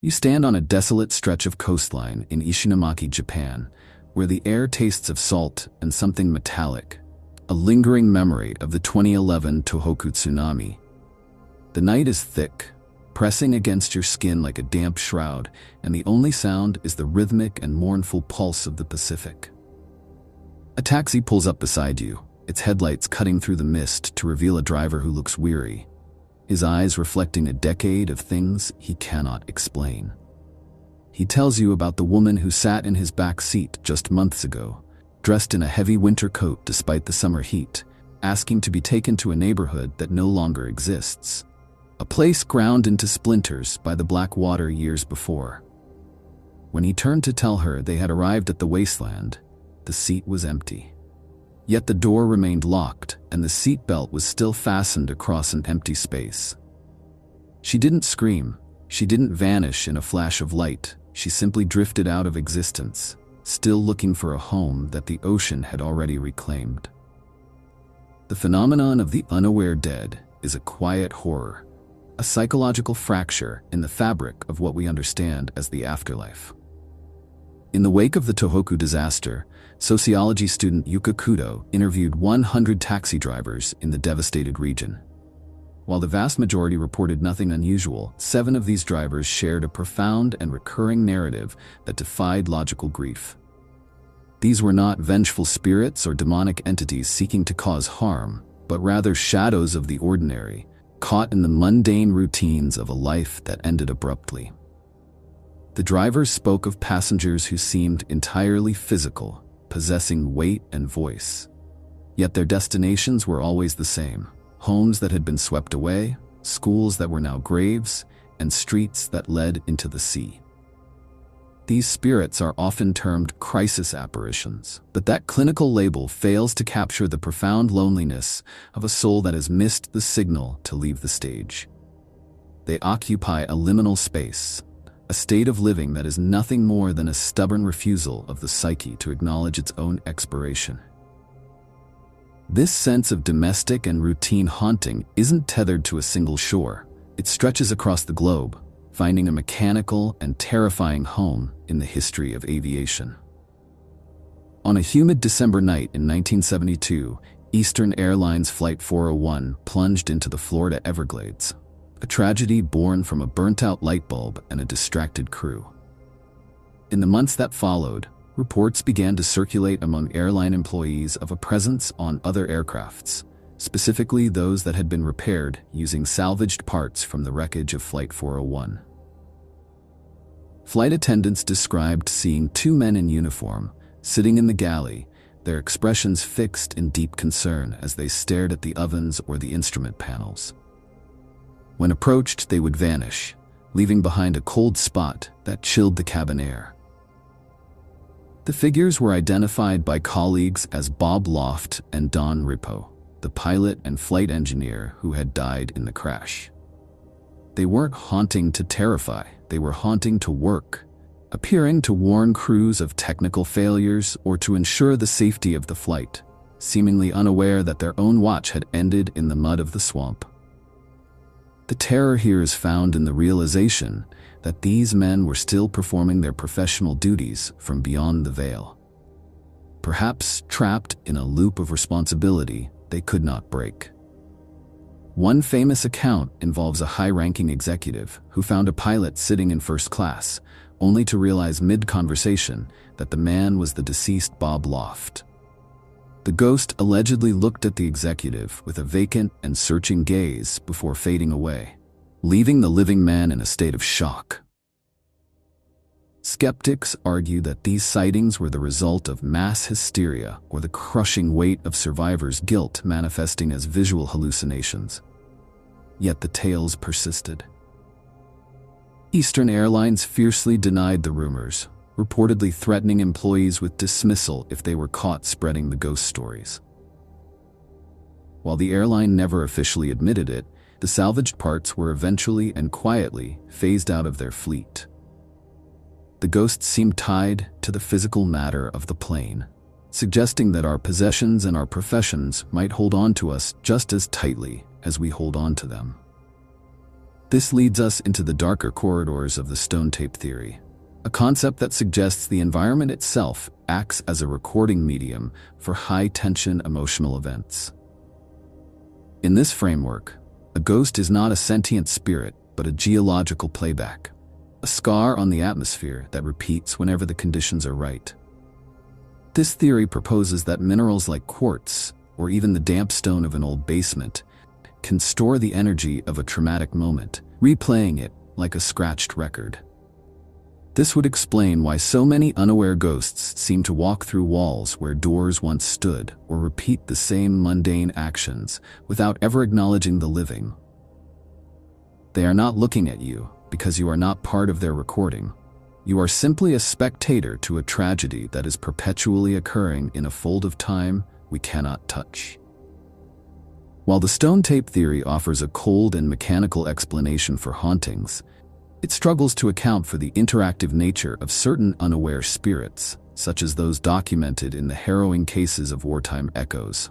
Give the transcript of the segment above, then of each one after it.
You stand on a desolate stretch of coastline in Ishinomaki, Japan, where the air tastes of salt and something metallic, a lingering memory of the 2011 Tohoku tsunami. The night is thick, pressing against your skin like a damp shroud, and the only sound is the rhythmic and mournful pulse of the Pacific. A taxi pulls up beside you, its headlights cutting through the mist to reveal a driver who looks weary, his eyes reflecting a decade of things he cannot explain. He tells you about the woman who sat in his back seat just months ago, dressed in a heavy winter coat despite the summer heat, asking to be taken to a neighborhood that no longer exists, a place ground into splinters by the black water years before. When he turned to tell her they had arrived at the wasteland, the seat was empty. Yet the door remained locked, and the seat belt was still fastened across an empty space. She didn't scream. She didn't vanish in a flash of light. She simply drifted out of existence, still looking for a home that the ocean had already reclaimed. The phenomenon of the unaware dead is a quiet horror, a psychological fracture in the fabric of what we understand as the afterlife. In the wake of the Tohoku disaster, sociology student Yuka Kudo interviewed 100 taxi drivers in the devastated region. While the vast majority reported nothing unusual, 7 of these drivers shared a profound and recurring narrative that defied logical grief. These were not vengeful spirits or demonic entities seeking to cause harm, but rather shadows of the ordinary, caught in the mundane routines of a life that ended abruptly. The drivers spoke of passengers who seemed entirely physical, possessing weight and voice. Yet their destinations were always the same: homes that had been swept away, schools that were now graves, and streets that led into the sea. These spirits are often termed crisis apparitions, but that clinical label fails to capture the profound loneliness of a soul that has missed the signal to leave the stage. They occupy a liminal space, a state of living that is nothing more than a stubborn refusal of the psyche to acknowledge its own expiration. This sense of domestic and routine haunting isn't tethered to a single shore. It stretches across the globe, finding a mechanical and terrifying home in the history of aviation. On a humid December night in 1972, Eastern Airlines Flight 401 plunged into the Florida Everglades, a tragedy born from a burnt-out light bulb and a distracted crew. In the months that followed, reports began to circulate among airline employees of a presence on other aircrafts, specifically those that had been repaired using salvaged parts from the wreckage of Flight 401. Flight attendants described seeing 2 men in uniform, sitting in the galley, their expressions fixed in deep concern as they stared at the ovens or the instrument panels. When approached, they would vanish, leaving behind a cold spot that chilled the cabin air. The figures were identified by colleagues as Bob Loft and Don Ripo, the pilot and flight engineer who had died in the crash. They weren't haunting to terrify, they were haunting to work, appearing to warn crews of technical failures or to ensure the safety of the flight, seemingly unaware that their own watch had ended in the mud of the swamp. The terror here is found in the realization that these men were still performing their professional duties from beyond the veil, perhaps trapped in a loop of responsibility they could not break. One famous account involves a high-ranking executive who found a pilot sitting in first class, only to realize mid-conversation that the man was the deceased Bob Loft. The ghost allegedly looked at the executive with a vacant and searching gaze before fading away, leaving the living man in a state of shock. Skeptics argue that these sightings were the result of mass hysteria or the crushing weight of survivors' guilt manifesting as visual hallucinations. Yet the tales persisted. Eastern Airlines fiercely denied the rumors, reportedly threatening employees with dismissal if they were caught spreading the ghost stories. While the airline never officially admitted it, the salvaged parts were eventually and quietly phased out of their fleet. The ghosts seemed tied to the physical matter of the plane, suggesting that our possessions and our professions might hold on to us just as tightly as we hold on to them. This leads us into the darker corridors of the stone tape theory, a concept that suggests the environment itself acts as a recording medium for high-tension emotional events. In this framework, a ghost is not a sentient spirit, but a geological playback, a scar on the atmosphere that repeats whenever the conditions are right. This theory proposes that minerals like quartz, or even the damp stone of an old basement, can store the energy of a traumatic moment, replaying it like a scratched record. This would explain why so many unaware ghosts seem to walk through walls where doors once stood, or repeat the same mundane actions without ever acknowledging the living. They are not looking at you because you are not part of their recording. You are simply a spectator to a tragedy that is perpetually occurring in a fold of time we cannot touch. While the stone tape theory offers a cold and mechanical explanation for hauntings, it struggles to account for the interactive nature of certain unaware spirits, such as those documented in the harrowing cases of wartime echoes.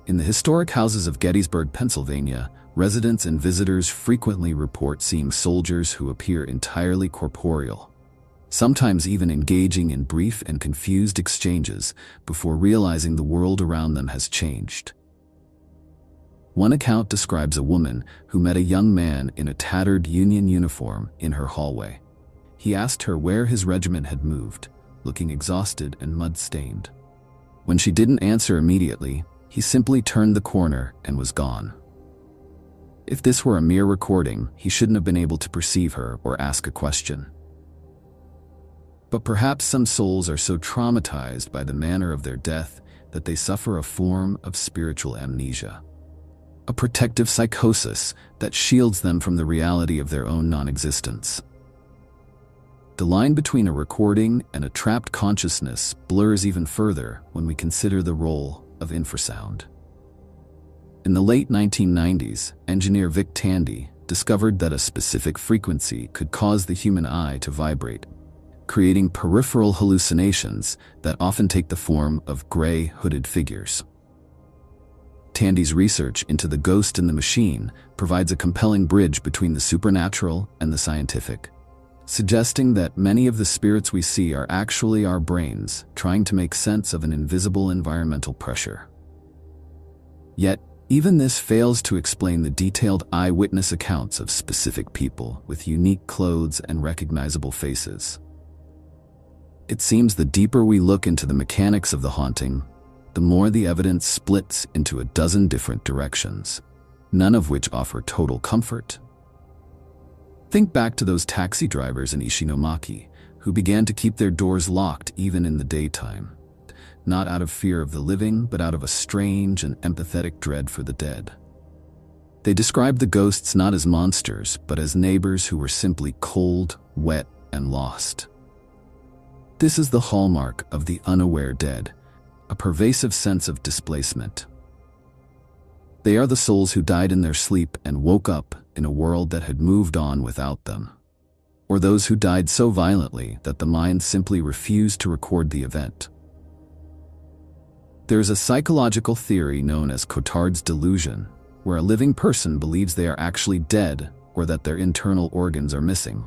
In the historic houses of Gettysburg, Pennsylvania, residents and visitors frequently report seeing soldiers who appear entirely corporeal, sometimes even engaging in brief and confused exchanges before realizing the world around them has changed. One account describes a woman who met a young man in a tattered Union uniform in her hallway. He asked her where his regiment had moved, looking exhausted and mud-stained. When she didn't answer immediately, he simply turned the corner and was gone. If this were a mere recording, he shouldn't have been able to perceive her or ask a question. But perhaps some souls are so traumatized by the manner of their death that they suffer a form of spiritual amnesia, a protective psychosis that shields them from the reality of their own non-existence. The line between a recording and a trapped consciousness blurs even further when we consider the role of infrasound. In the late 1990s, engineer Vic Tandy discovered that a specific frequency could cause the human eye to vibrate, creating peripheral hallucinations that often take the form of gray, hooded figures. Tandy's research into the ghost in the machine provides a compelling bridge between the supernatural and the scientific, suggesting that many of the spirits we see are actually our brains trying to make sense of an invisible environmental pressure. Yet, even this fails to explain the detailed eyewitness accounts of specific people with unique clothes and recognizable faces. It seems the deeper we look into the mechanics of the haunting, the more the evidence splits into a dozen different directions, none of which offer total comfort. Think back to those taxi drivers in Ishinomaki who began to keep their doors locked even in the daytime, not out of fear of the living, but out of a strange and empathetic dread for the dead. They described the ghosts not as monsters, but as neighbors who were simply cold, wet, and lost. This is the hallmark of the unaware dead, a pervasive sense of displacement. They are the souls who died in their sleep and woke up in a world that had moved on without them, or those who died so violently that the mind simply refused to record the event. There is a psychological theory known as Cotard's delusion, where a living person believes they are actually dead or that their internal organs are missing.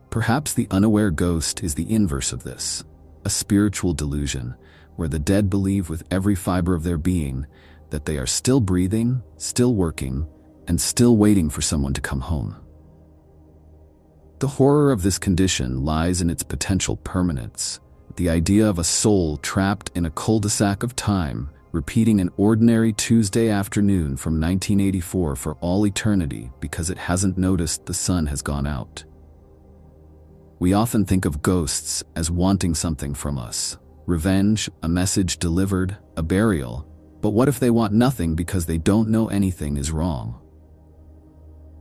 Perhaps the unaware ghost is the inverse of this, a spiritual delusion, where the dead believe with every fiber of their being that they are still breathing, still working, and still waiting for someone to come home. The horror of this condition lies in its potential permanence, the idea of a soul trapped in a cul-de-sac of time, repeating an ordinary Tuesday afternoon from 1984 for all eternity because it hasn't noticed the sun has gone out. We often think of ghosts as wanting something from us: revenge, a message delivered, a burial. But what if they want nothing because they don't know anything is wrong?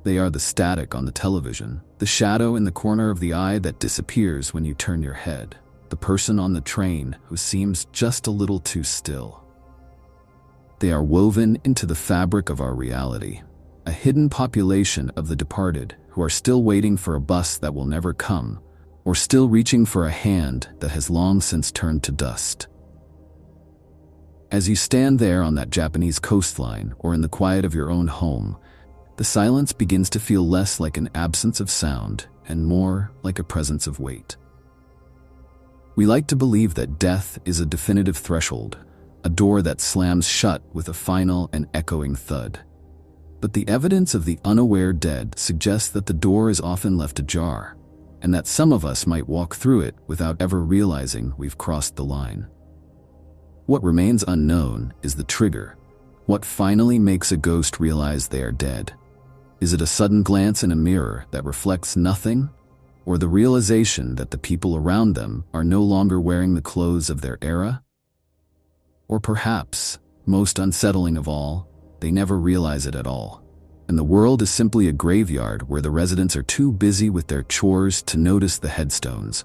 They are the static on the television, the shadow in the corner of the eye that disappears when you turn your head, the person on the train who seems just a little too still. They are woven into the fabric of our reality, a hidden population of the departed who are still waiting for a bus that will never come, or still reaching for a hand that has long since turned to dust. As you stand there on that Japanese coastline or in the quiet of your own home, the silence begins to feel less like an absence of sound and more like a presence of weight. We like to believe that death is a definitive threshold, a door that slams shut with a final and echoing thud. But the evidence of the unaware dead suggests that the door is often left ajar, and that some of us might walk through it without ever realizing we've crossed the line. What remains unknown is the trigger. What finally makes a ghost realize they are dead? Is it a sudden glance in a mirror that reflects nothing, or the realization that the people around them are no longer wearing the clothes of their era? Or perhaps, most unsettling of all, they never realize it at all, and the world is simply a graveyard where the residents are too busy with their chores to notice the headstones,